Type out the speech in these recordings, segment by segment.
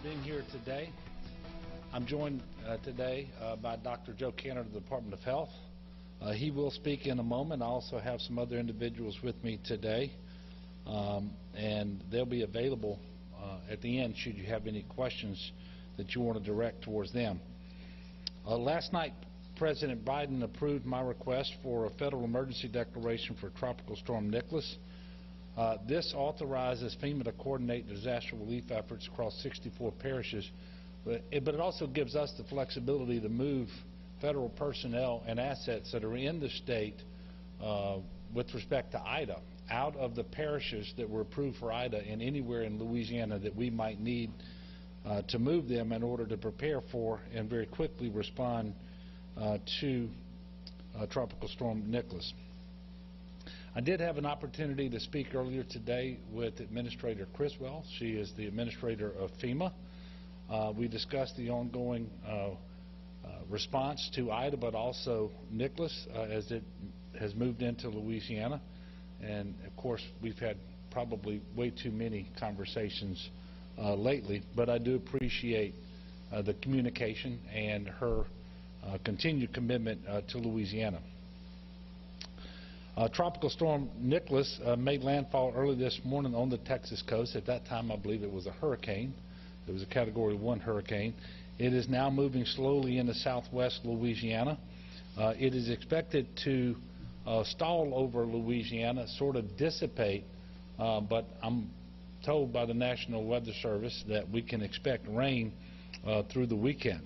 being here today. I'm joined today by Dr. Joe Cantor of the Department of Health. He will speak in a moment. I also have some other individuals with me today, and they'll be available at the end should you have any questions that you want to direct towards them. Last night, President Biden approved my request for a federal emergency declaration for Tropical Storm Nicholas. This authorizes FEMA to coordinate disaster relief efforts across 64 parishes, but it also gives us the flexibility to move federal personnel and assets that are in the state with respect to Ida out of the parishes that were approved for Ida and anywhere in Louisiana that we might need to move them in order to prepare for and very quickly respond to Tropical Storm Nicholas. I did have an opportunity to speak earlier today with Administrator Criswell. She is the administrator of FEMA. We discussed the ongoing response to Ida, but also Nicholas as it has moved into Louisiana. And of course, we've had probably way too many conversations lately, but I do appreciate the communication and her continued commitment to Louisiana. Tropical Storm Nicholas made landfall early this morning on the Texas coast. At that time, I believe it was a hurricane. It was a Category 1 hurricane. It is now moving slowly into southwest Louisiana. It is expected to stall over Louisiana, sort of dissipate, but I'm told by the National Weather Service that we can expect rain through the weekend.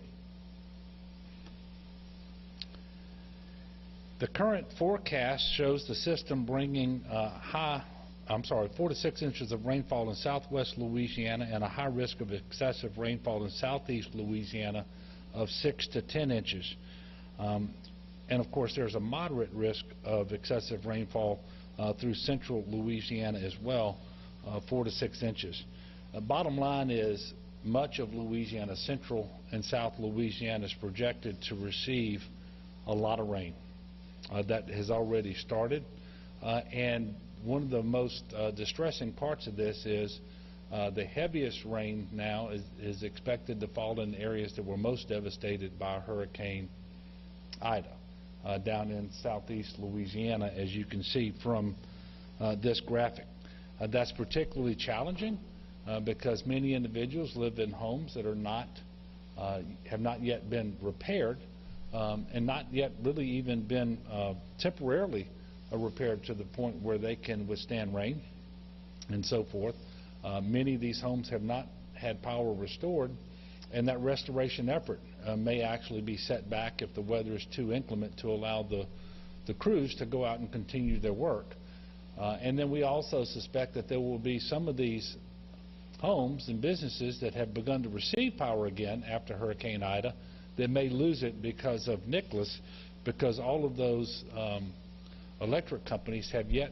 The current forecast shows the system bringing 4 to 6 inches of rainfall in southwest Louisiana and a high risk of excessive rainfall in southeast Louisiana of 6 to 10 inches. And of course, there's a moderate risk of excessive rainfall through central Louisiana as well, 4 to 6 inches. Bottom line is much of Louisiana, central and south Louisiana, is projected to receive a lot of rain. That has already started, and one of the most distressing parts of this is the heaviest rain now is expected to fall in areas that were most devastated by Hurricane Ida down in southeast Louisiana, as you can see from this graphic. That's particularly challenging because many individuals live in homes that are have not yet been repaired, and not yet really even been temporarily repaired to the point where they can withstand rain and so forth. Many of these homes have not had power restored, and that restoration effort may actually be set back if the weather is too inclement to allow the crews to go out and continue their work. And then we also suspect that there will be some of these homes and businesses that have begun to receive power again after Hurricane Ida that may lose it because of Nicholas, because all of those electric companies have yet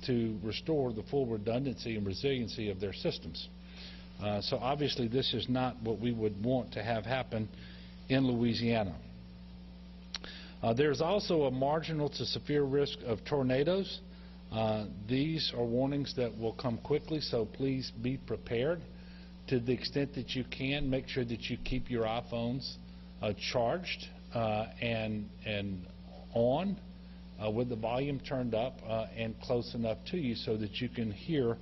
to restore the full redundancy and resiliency of their systems. So obviously this is not what we would want to have happen in Louisiana. There's also a marginal to severe risk of tornadoes. These are warnings that will come quickly, so please be prepared. To the extent that you can, make sure that you keep your iPhones charged and on with the volume turned up and close enough to you so that you can hear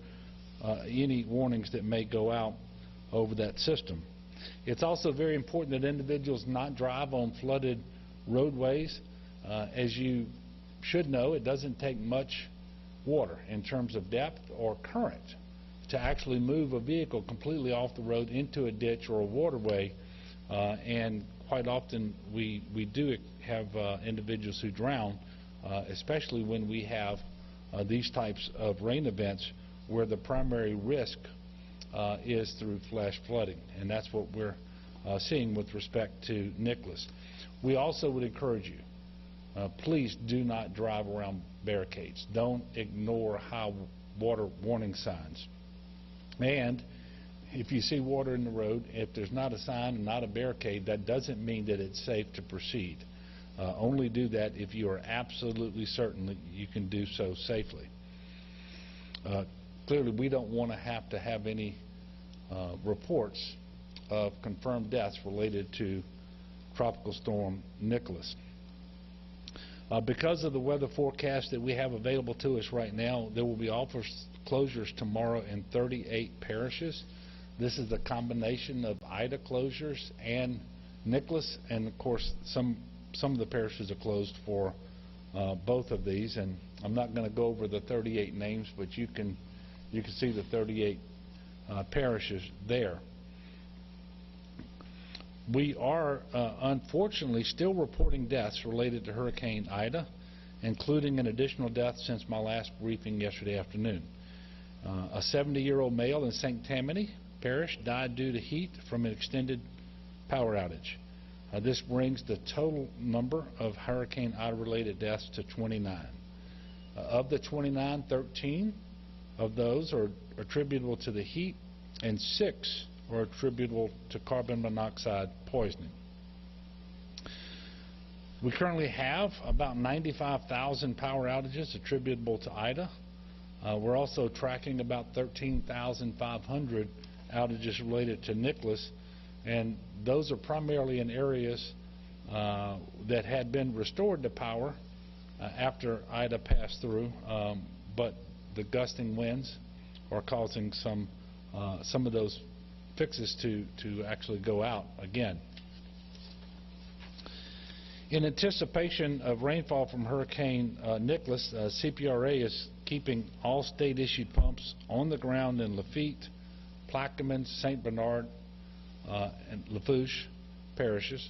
any warnings that may go out over that system. It's also very important that individuals not drive on flooded roadways. As you should know, it doesn't take much water in terms of depth or current to actually move a vehicle completely off the road into a ditch or a waterway, and quite often we do have individuals who drown, especially when we have these types of rain events where the primary risk is through flash flooding, and that's what we're seeing with respect to Nicholas. We also would encourage you, please do not drive around barricades. Don't ignore high water warning signs. And if you see water in the road, if there's not a sign and not a barricade, that doesn't mean that it's safe to proceed. Only do that if you are absolutely certain that you can do so safely. Clearly, we don't want to have any reports of confirmed deaths related to Tropical Storm Nicholas. Because of the weather forecast that we have available to us right now, there will be office closures tomorrow in 38 parishes. This is a combination of Ida closures and Nicholas, and of course some of the parishes are closed for both of these, and I'm not going to go over the 38 names, but you can see the 38 parishes there. We are unfortunately still reporting deaths related to Hurricane Ida, including an additional death since my last briefing yesterday afternoon. A 70-year-old male in St. Tammany Parish died due to heat from an extended power outage. This brings the total number of Hurricane Ida-related deaths to 29. Of the 29, 13 of those are attributable to the heat, and 6 are attributable to carbon monoxide poisoning. We currently have about 95,000 power outages attributable to Ida. We're also tracking about 13,500 outages related to Nicholas, and those are primarily in areas that had been restored to power after Ida passed through, but the gusting winds are causing some of those fixes to actually go out again. In anticipation of rainfall from Hurricane Nicholas, CPRA is keeping all state-issued pumps on the ground in Lafitte, Plaquemine, St. Bernard, and Lafourche parishes.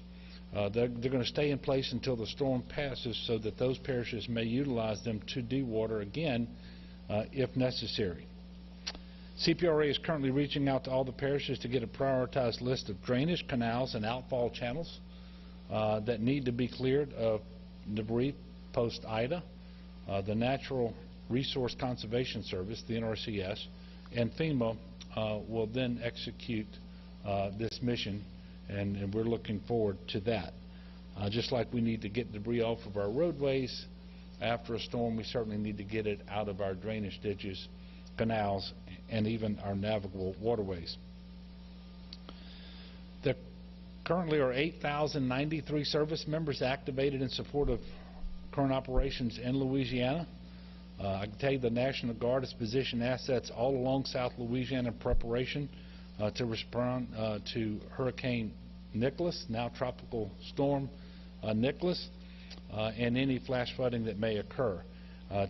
They're going to stay in place until the storm passes so that those parishes may utilize them to dewater again if necessary. CPRA is currently reaching out to all the parishes to get a prioritized list of drainage canals and outfall channels that need to be cleared of debris post-Ida. The Natural Resource Conservation Service, the NRCS, and FEMA will then execute this mission, and we're looking forward to that. Just like we need to get debris off of our roadways after a storm, we certainly need to get it out of our drainage ditches, canals, and even our navigable waterways. There currently are 8,093 service members activated in support of current operations in Louisiana. I can tell you the National Guard has positioned assets all along South Louisiana in preparation to respond to Hurricane Nicholas, now Tropical Storm Nicholas, and any flash flooding that may occur.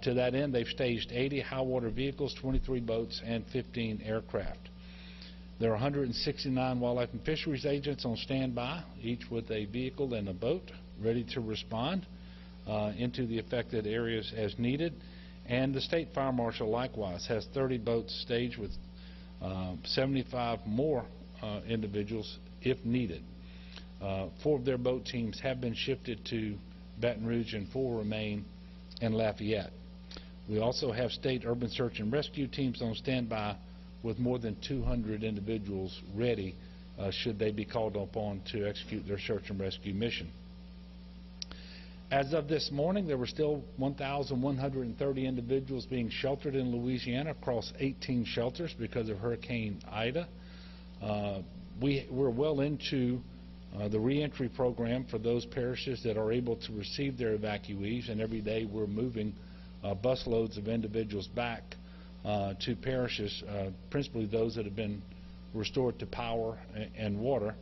To that end, they've staged 80 high-water vehicles, 23 boats, and 15 aircraft. There are 169 wildlife and fisheries agents on standby, each with a vehicle and a boat, ready to respond into the affected areas as needed. And the State Fire Marshal likewise has 30 boats staged with 75 more individuals if needed. 4 of their boat teams have been shifted to Baton Rouge and 4 remain in Lafayette. We also have state urban search and rescue teams on standby with more than 200 individuals ready should they be called upon to execute their search and rescue mission. As of this morning, there were still 1,130 individuals being sheltered in Louisiana across 18 shelters because of Hurricane Ida. We're well into the reentry program for those parishes that are able to receive their evacuees, and every day we're moving busloads of individuals back to parishes, principally those that have been restored to power and water.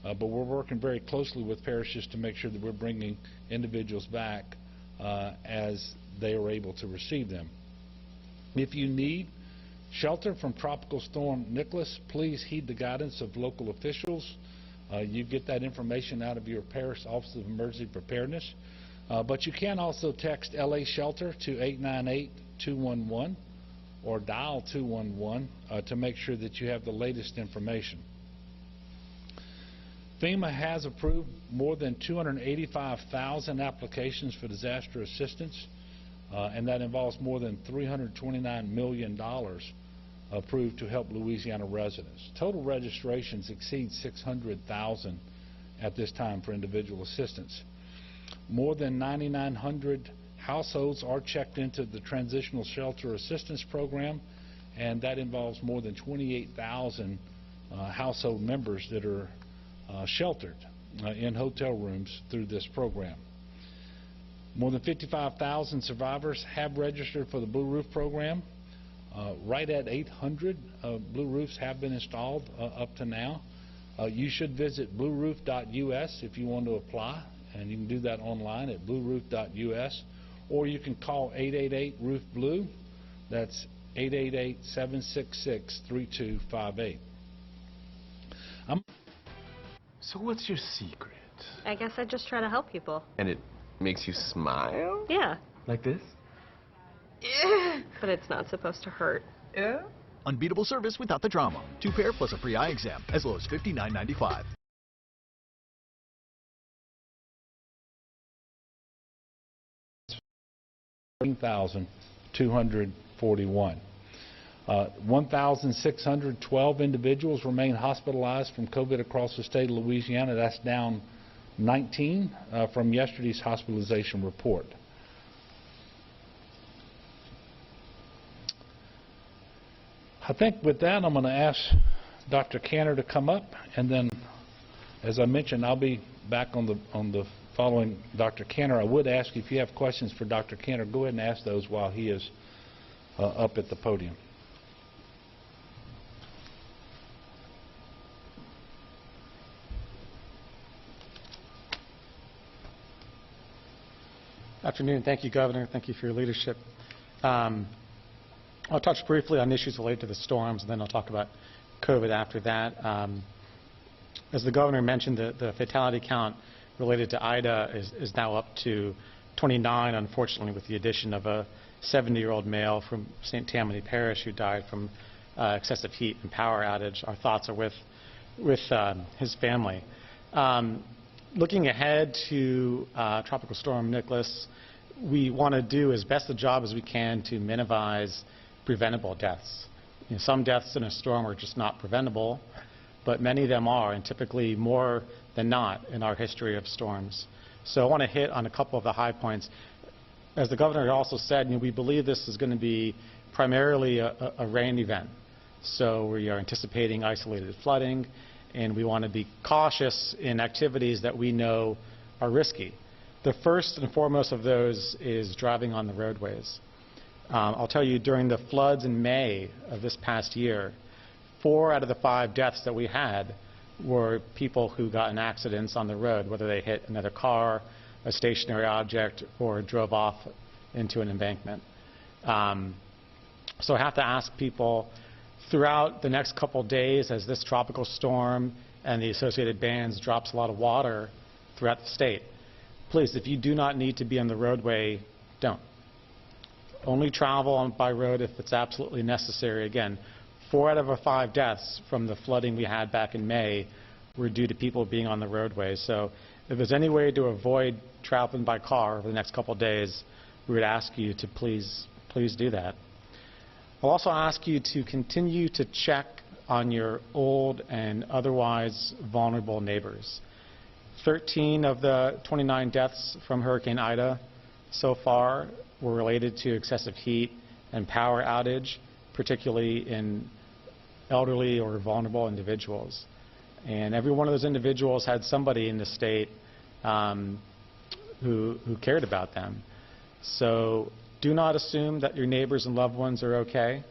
But we're working very closely with parishes to make sure that we're bringing individuals back as they are able to receive them. If you need shelter from Tropical Storm Nicholas, please heed the guidance of local officials. You get that information out of your parish Office of Emergency Preparedness. But you can also text LA Shelter to 898-211 or dial 211 to make sure that you have the latest information. FEMA has approved more than 285,000 applications for disaster assistance, and that involves more than $329 million approved to help Louisiana residents. Total registrations exceed 600,000 at this time for individual assistance. More than 9,900 households are checked into the Transitional Shelter Assistance Program, and that involves more than 28,000 household members that are sheltered in hotel rooms through this program. More than 55,000 survivors have registered for the Blue Roof program. Right at 800 Blue Roofs have been installed up to now. You should visit blueroof.us if you want to apply, and you can do that online at blueroof.us, or you can call 888-ROOF-BLUE. That's 888-766-3258. So what's your secret? I guess I just try to help people. And it makes you smile? Yeah. Like this? But it's not supposed to hurt. Yeah? Unbeatable service without the drama. 2 pair plus a free eye exam, as low as $59.95. 1,241. 1,612 individuals remain hospitalized from COVID across the state of Louisiana. That's down 19 from yesterday's hospitalization report. I think with that, I'm going to ask Dr. Cantor to come up, and then, as I mentioned, I'll be back on the following Dr. Cantor. I would ask if you have questions for Dr. Cantor, go ahead and ask those while he is up at the podium. Afternoon. Thank you, Governor. Thank you for your leadership. I'll touch briefly on issues related to the storms, and then I'll talk about COVID after that. As the Governor mentioned, the fatality count related to Ida is now up to 29, unfortunately, with the addition of a 70-year-old male from St. Tammany Parish who died from excessive heat and power outage. Our thoughts are with his family. Looking ahead to Tropical Storm Nicholas, we want to do as best a job as we can to minimize preventable deaths. You know, some deaths in a storm are just not preventable, but many of them are, and typically more than not in our history of storms. So I want to hit on a couple of the high points. As the Governor also said, you know, we believe this is going to be primarily a rain event. So we are anticipating isolated flooding, and we want to be cautious in activities that we know are risky. The first and foremost of those is driving on the roadways. I'll tell you, during the floods in May of this past year, 4 out of the 5 deaths that we had were people who got in accidents on the road, whether they hit another car, a stationary object, or drove off into an embankment. So I have to ask people, throughout the next couple days, as this tropical storm and the associated bands drops a lot of water throughout the state, please, if you do not need to be on the roadway, don't. Only travel by road if it's absolutely necessary. Again, 4 out of our 5 deaths from the flooding we had back in May were due to people being on the roadways. So if there's any way to avoid traveling by car over the next couple of days, we would ask you to please do that. I'll also ask you to continue to check on your old and otherwise vulnerable neighbors. 13 of the 29 deaths from Hurricane Ida so far were related to excessive heat and power outage, particularly in elderly or vulnerable individuals. And every one of those individuals had somebody in the state who cared about them. So do not assume that your neighbors and loved ones are okay.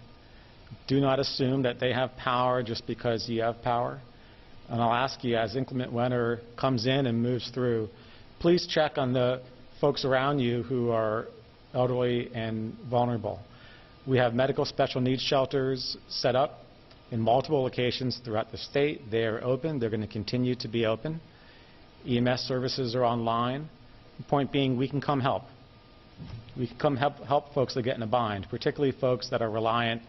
Do not assume that they have power just because you have power. And I'll ask you, as inclement weather comes in and moves through, please check on the folks around you who are elderly and vulnerable. We have medical special needs shelters set up in multiple locations throughout the state. They are open. They're going to continue to be open. EMS services are online. The point being, we can come help. We can come help folks that get in a bind, particularly folks that are reliant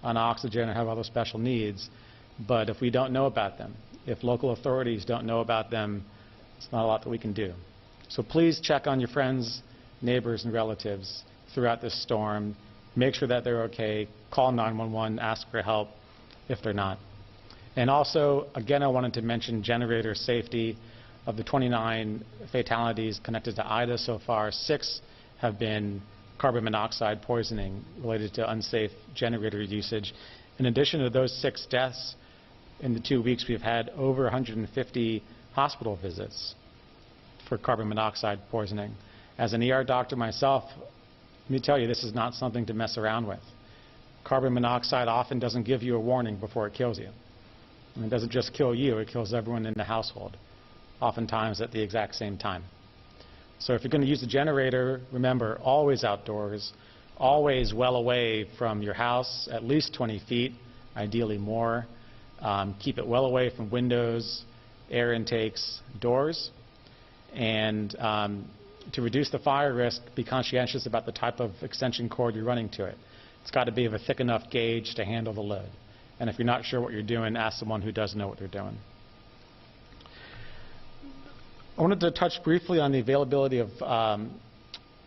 on oxygen or have other special needs. But if we don't know about them, if local authorities don't know about them, it's not a lot that we can do. So please check on your friends, neighbors, and relatives throughout this storm. Make sure that they're okay. Call 911, ask for help if they're not. And also, again, I wanted to mention generator safety. Of the 29 fatalities connected to Ida so far, 6 have been carbon monoxide poisoning related to unsafe generator usage. In addition to those 6 deaths, in the 2 weeks we've had over 150 hospital visits for carbon monoxide poisoning. As an ER doctor myself, let me tell you, this is not something to mess around with. Carbon monoxide often doesn't give you a warning before it kills you. And it doesn't just kill you, it kills everyone in the household, oftentimes at the exact same time. So if you're going to use the generator, remember, always outdoors, always well away from your house, at least 20 feet, ideally more. Keep it well away from windows, air intakes, doors. And to reduce the fire risk, be conscientious about the type of extension cord you're running to it. It's got to be of a thick enough gauge to handle the load. And if you're not sure what you're doing, ask someone who does know what they're doing. I wanted to touch briefly on the availability of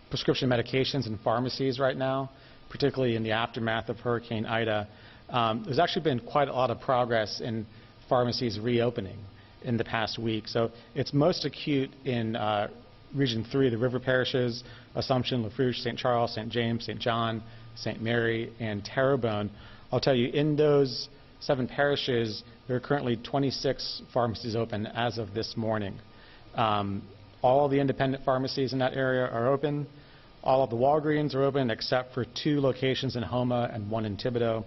prescription medications in pharmacies right now, particularly in the aftermath of Hurricane Ida. There's actually been quite a lot of progress in pharmacies reopening in the past week. So it's most acute in Region 3, the river parishes, Assumption, Lafourche, St. Charles, St. James, St. John, St. Mary, and Terrebonne. I'll tell you, in those 7 parishes, there are currently 26 pharmacies open as of this morning. All of the independent pharmacies in that area are open. All of the Walgreens are open except for 2 locations in Houma and 1 in Thibodaux.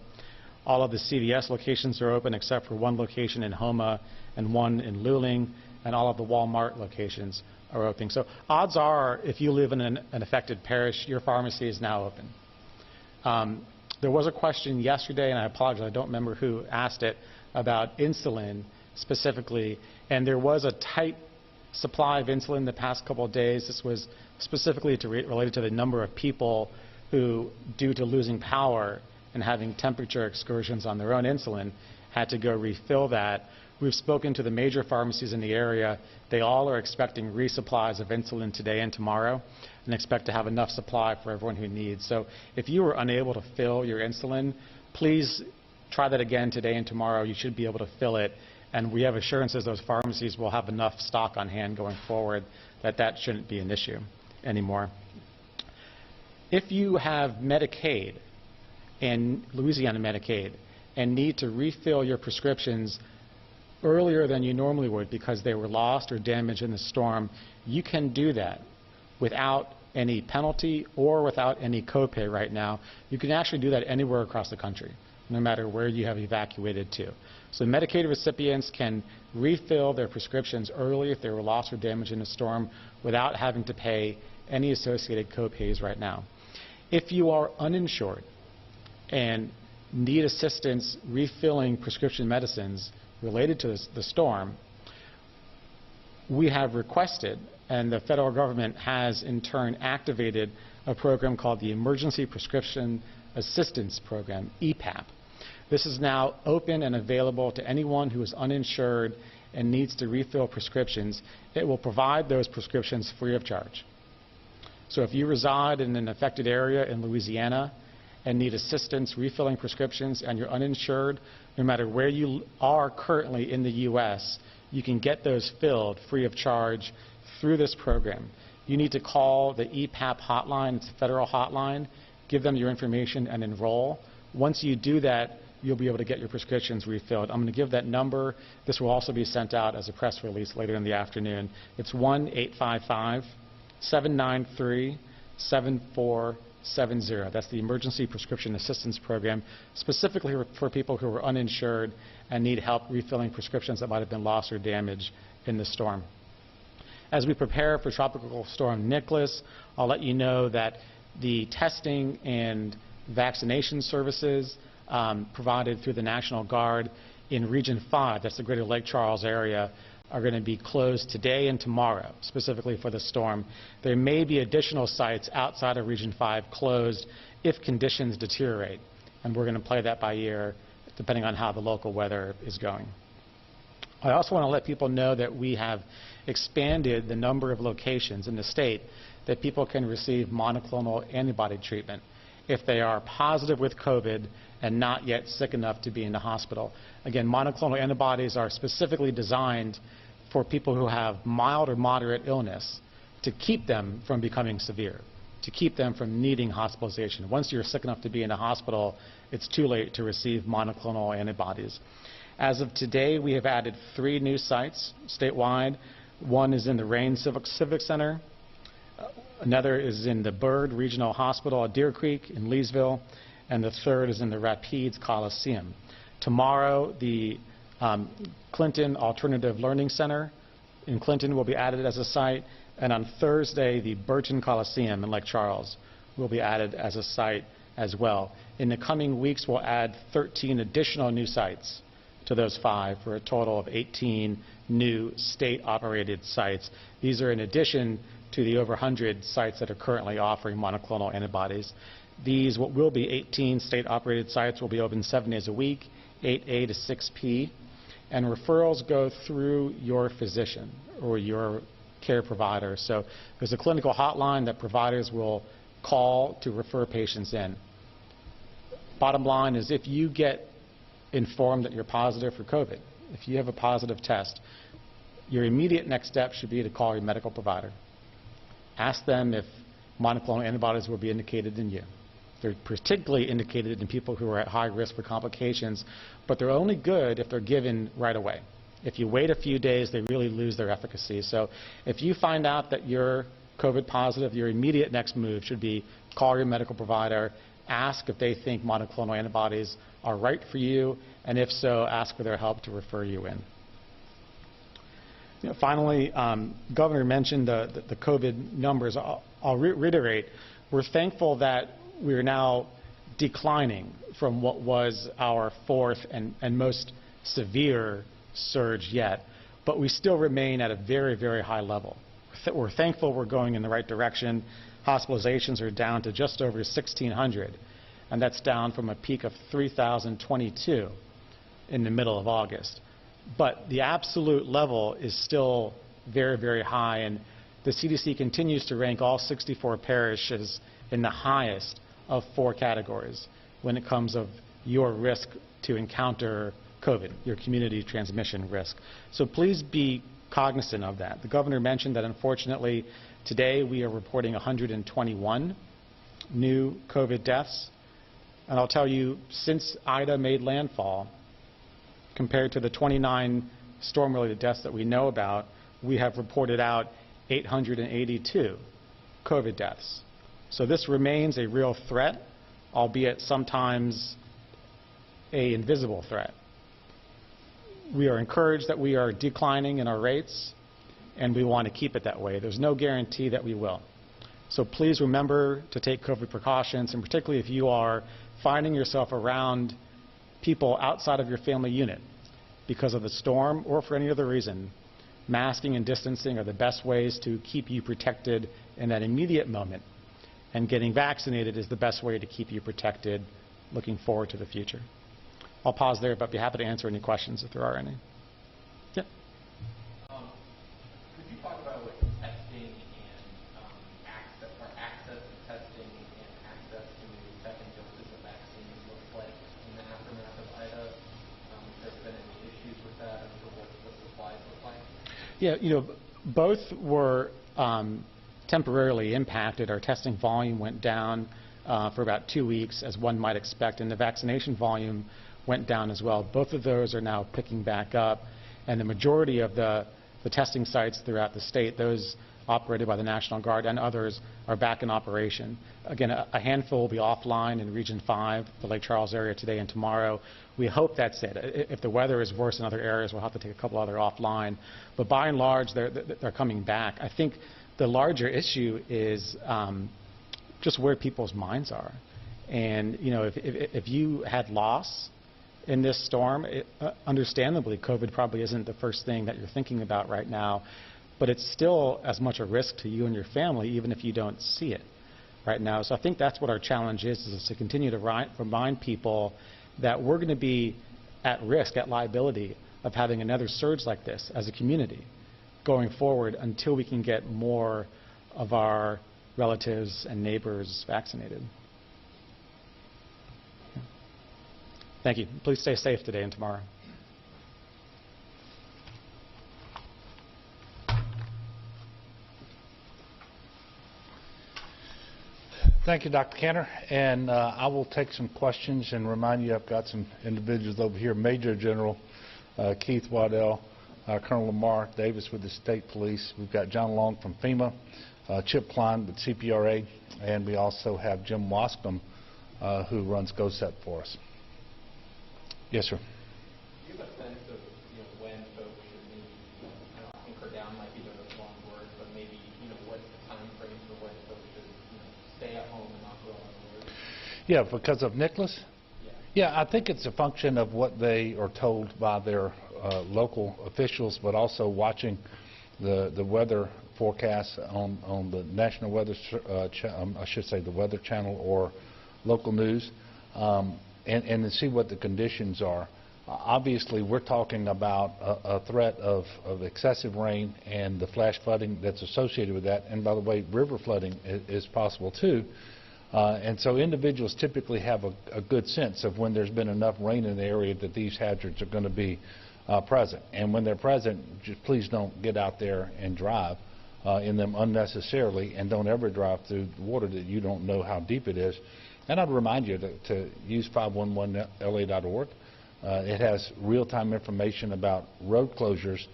All of the CVS locations are open except for 1 location in Houma and 1 in Luling, and all of the Walmart locations are open. So odds are, if you live in an affected parish, your pharmacy is now open. There was a question yesterday, and I apologize, I don't remember who asked it, about insulin specifically, and there was a tight supply of insulin the past couple of days. This was specifically related to the number of people who, due to losing power and having temperature excursions on their own insulin, had to go refill that. We've spoken to the major pharmacies in the area. They all are expecting resupplies of insulin today and tomorrow, and expect to have enough supply for everyone who needs. So if you were unable to fill your insulin, please try that again today and tomorrow. You should be able to fill it, and we have assurances those pharmacies will have enough stock on hand going forward that that shouldn't be an issue anymore. If you have Medicaid, and Louisiana Medicaid, and need to refill your prescriptions earlier than you normally would because they were lost or damaged in the storm, you can do that without any penalty or without any copay right now. You can actually do that anywhere across the country, no matter where you have evacuated to. So Medicaid recipients can refill their prescriptions early if they were lost or damaged in a storm without having to pay any associated copays right now. If you are uninsured and need assistance refilling prescription medicines related to the storm, we have requested, and the federal government has in turn activated, a program called the Emergency Prescription Assistance Program, EPAP. This is now open and available to anyone who is uninsured and needs to refill prescriptions. It will provide those prescriptions free of charge. So if you reside in an affected area in Louisiana and need assistance refilling prescriptions and you're uninsured, no matter where you are currently in the U.S., you can get those filled free of charge through this program. You need to call the EPAP hotline. It's a federal hotline. Give them your information and enroll. Once you do that, you'll be able to get your prescriptions refilled. I'm going to give that number. This will also be sent out as a press release later in the afternoon. It's 1-855-793-7470. That's the Emergency Prescription Assistance Program, specifically for people who are uninsured and need help refilling prescriptions that might have been lost or damaged in the storm. As we prepare for Tropical Storm Nicholas, I'll let you know that the testing and vaccination services provided through the National Guard in Region 5, that's the Greater Lake Charles area, are going to be closed today and tomorrow, specifically for the storm. There may be additional sites outside of Region 5 closed if conditions deteriorate, and we're going to play that by ear depending on how the local weather is going. I also want to let people know that we have expanded the number of locations in the state that people can receive monoclonal antibody treatment if they are positive with COVID and not yet sick enough to be in the hospital. Again, monoclonal antibodies are specifically designed for people who have mild or moderate illness to keep them from becoming severe, to keep them from needing hospitalization. Once you're sick enough to be in the hospital, it's too late to receive monoclonal antibodies. As of today, we have added 3 new sites statewide. One is in the Rain Civic Center. Another is in the Byrd Regional Hospital at Deer Creek in Leesville. And the third is in the Rapides Coliseum. Tomorrow, the Clinton Alternative Learning Center in Clinton will be added as a site. And on Thursday, the Burton Coliseum in Lake Charles will be added as a site as well. In the coming weeks, we'll add 13 additional new sites to those 5 for a total of 18 new state-operated sites. These are in addition to the over 100 sites that are currently offering monoclonal antibodies. These, what will be 18 state-operated sites, will be open 7 days a week, 8A to 6P, and referrals go through your physician or your care provider. So there's a clinical hotline that providers will call to refer patients in. Bottom line is, if you get informed that you're positive for COVID, if you have a positive test, your immediate next step should be to call your medical provider. Ask them if monoclonal antibodies will be indicated in you. They're particularly indicated in people who are at high risk for complications, but they're only good if they're given right away. If you wait a few days, they really lose their efficacy. So if you find out that you're COVID positive, your immediate next move should be call your medical provider, ask if they think monoclonal antibodies are right for you, and if so, ask for their help to refer you in. Finally, Governor mentioned the COVID numbers. I'll reiterate, we're thankful that we're now declining from what was our 4th and most severe surge yet, but we still remain at a very, very high level. We're thankful we're going in the right direction. Hospitalizations are down to just over 1,600, and that's down from a peak of 3,022 in the middle of August. But the absolute level is still very, very high, and the CDC continues to rank all 64 parishes in the highest of 4 categories when it comes of your risk to encounter COVID, your community transmission risk. So please be cognizant of that. The governor mentioned that unfortunately today we are reporting 121 new COVID deaths. And I'll tell you, since Ida made landfall, compared to the 29 storm-related deaths that we know about, we have reported out 882 COVID deaths. So this remains a real threat, albeit sometimes an invisible threat. We are encouraged that we are declining in our rates, and we want to keep it that way. There's no guarantee that we will. So please remember to take COVID precautions, and particularly if you are finding yourself around people outside of your family unit because of the storm or for any other reason, masking and distancing are the best ways to keep you protected in that immediate moment. And getting vaccinated is the best way to keep you protected looking forward to the future. I'll pause there, but be happy to answer any questions if there are any. Yeah. Could you talk about what testing and access to testing and access to second doses of vaccines looks like in the aftermath of Ida? If there's been any issues with that, or what the supplies look like? Yeah, both were temporarily impacted. Our testing volume went down for about 2 weeks, as one might expect, and the vaccination volume went down as well. Both of those are now picking back up, and the majority of the testing sites throughout the state, those operated by the National Guard and others, are back in operation. Again, a handful will be offline in Region 5, the Lake Charles area, today and tomorrow. We hope that's it. If the weather is worse in other areas, we'll have to take a couple other offline. But by and large, they're coming back. I think the larger issue is just where people's minds are. And, if you had loss in this storm, understandably, COVID probably isn't the first thing that you're thinking about right now, but it's still as much a risk to you and your family, even if you don't see it right now. So I think that's what our challenge is to continue to remind people that we're going to be at risk, at liability of having another surge like this as a community going forward until we can get more of our relatives and neighbors vaccinated. Thank you. Please stay safe today and tomorrow. Thank you, Dr. Cantor. And I will take some questions and remind you I've got some individuals over here. Major General Keith Waddell, Colonel Lamar Davis with the State Police. We've got John Long from FEMA, Chip Klein with CPRA, and we also have Jim Wascom, who runs GOSEP for us. Yes, sir. Do you have a sense of, when folks should maybe, hunker down might be the wrong word, but maybe, what's the time frame for when folks should, stay at home and not go on the road? Yeah, because of Nicholas? Yeah. Yeah, I think it's a function of what they are told by their local officials, but also watching the weather forecasts on the National Weather, I should say the Weather Channel or local news, and to see what the conditions are. Obviously, we're talking about a threat of excessive rain and the flash flooding that's associated with that. And by the way, river flooding is possible too. And so individuals typically have a good sense of when there's been enough rain in the area that these hazards are going to be present. And when they're present, just please don't get out there and drive in them unnecessarily, and don't ever drive through water that you don't know how deep it is. And I'd remind you to use 511la.org. It has real-time information about road closures.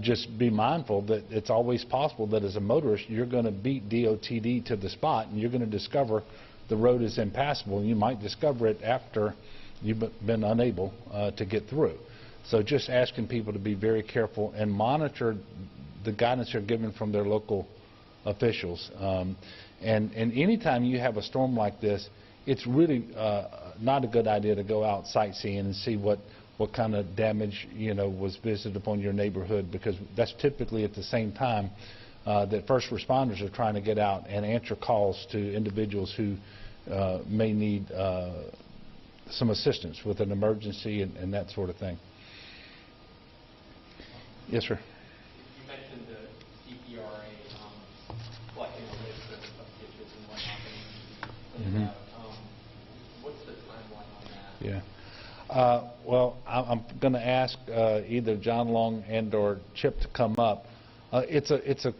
Just be mindful that it's always possible that as a motorist you're going to beat DOTD to the spot and you're going to discover the road is impassable, and you might discover it after you've been unable to get through. So just asking people to be very careful and monitor the guidance they're given from their local officials. And anytime you have a storm like this, it's really not a good idea to go out sightseeing and see what kind of damage was visited upon your neighborhood, because that's typically at the same time that first responders are trying to get out and answer calls to individuals who may need some assistance with an emergency and that sort of thing. Yes, sir. You mentioned the CPRA collecting a list of ditches and whatnot that need to be cleaned out. What's the timeline on that? Yeah. Well, I'm going to ask either John Long and or Chip to come up. It's a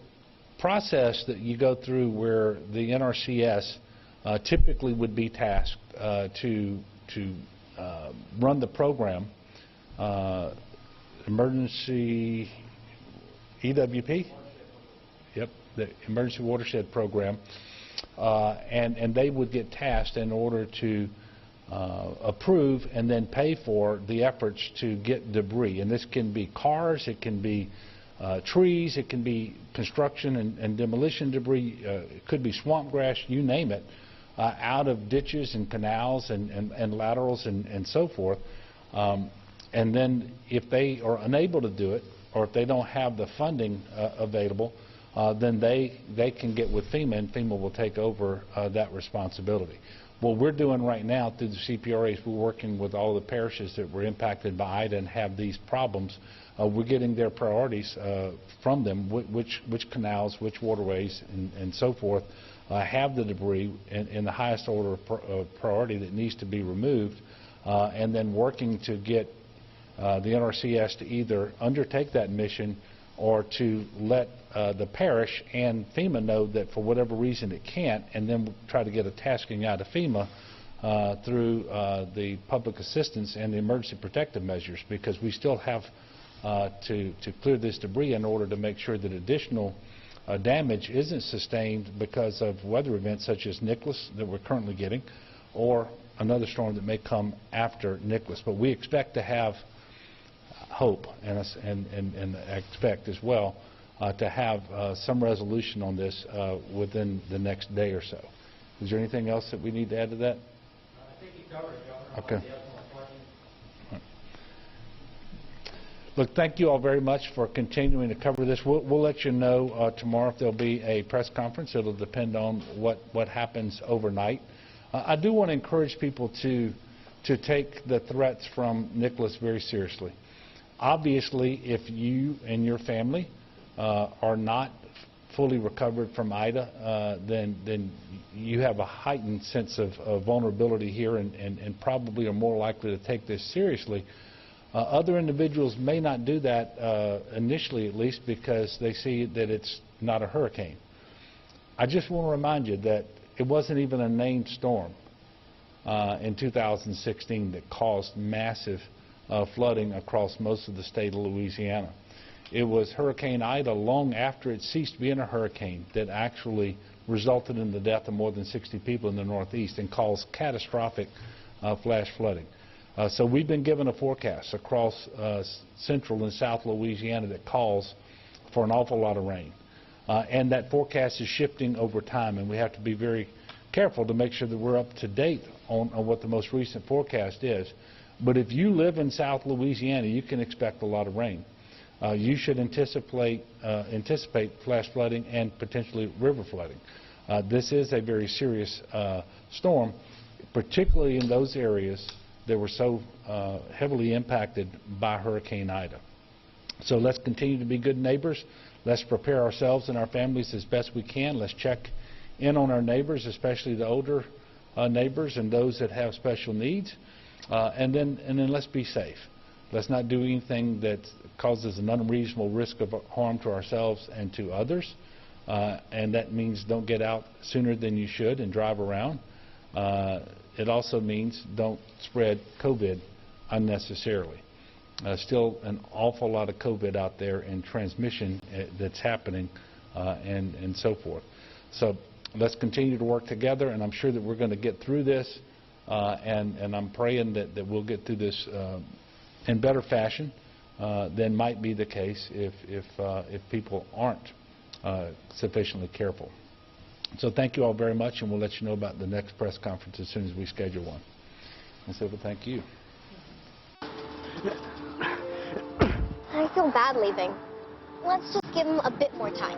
process that you go through where the NRCS typically would be tasked to run the program, emergency EWP. Yep, the emergency watershed program, and they would get tasked in order to approve and then pay for the efforts to get debris. And this can be cars, it can be trees, it can be construction and demolition debris, it could be swamp grass, you name it, out of ditches and canals and laterals and so forth. And then if they are unable to do it, or if they don't have the funding available, then they can get with FEMA, and FEMA will take over that responsibility. What we're doing right now through the CPRA is we're working with all the parishes that were impacted by Ida and have these problems. We're getting their priorities from them, which canals, which waterways, and so forth have the debris in the highest order of priority that needs to be removed, and then working to get the NRCS to either undertake that mission or to let the parish and FEMA know that for whatever reason it can't, and then try to get a tasking out of FEMA through the public assistance and the emergency protective measures, because we still have to clear this debris in order to make sure that additional damage isn't sustained because of weather events such as Nicholas that we're currently getting, or another storm that may come after Nicholas. But we expect to have hope and expect as well to have some resolution on this within the next day or so. Is there anything else that we need to add to that? I think you covered it, Governor. Okay. Do you have more questions? Look, thank you all very much for continuing to cover this. We'll let you know tomorrow if there'll be a press conference. It'll depend on what happens overnight. I do want to encourage people to take the threats from Nicholas very seriously. Obviously, if you and your family are not fully recovered from Ida, then you have a heightened sense of vulnerability here and probably are more likely to take this seriously. Other individuals may not do that initially, at least, because they see that it's not a hurricane. I just want to remind you that it wasn't even a named storm in 2016 that caused massive flooding across most of the state of Louisiana. It was Hurricane Ida, long after it ceased being a hurricane, that actually resulted in the death of more than 60 people in the Northeast and caused catastrophic flash flooding. So we've been given a forecast across central and south Louisiana that calls for an awful lot of rain. And that forecast is shifting over time, and we have to be very careful to make sure that we're up to date on what the most recent forecast is. But if you live in South Louisiana, you can expect a lot of rain. You should anticipate flash flooding and potentially river flooding. This is a very serious storm, particularly in those areas that were so heavily impacted by Hurricane Ida. So let's continue to be good neighbors. Let's prepare ourselves and our families as best we can. Let's check in on our neighbors, especially the older neighbors and those that have special needs. And then let's be safe. Let's not do anything that causes an unreasonable risk of harm to ourselves and to others. And that means don't get out sooner than you should and drive around. It also means don't spread COVID unnecessarily. Still an awful lot of COVID out there and transmission that's happening and so forth. So let's continue to work together, and I'm sure that we're going to get through this, and I'm praying that we'll get through this in better fashion than might be the case if people aren't sufficiently careful. So thank you all very much, and we'll let you know about the next press conference as soon as we schedule one. And so thank you. I feel bad leaving. Let's just give him a bit more time.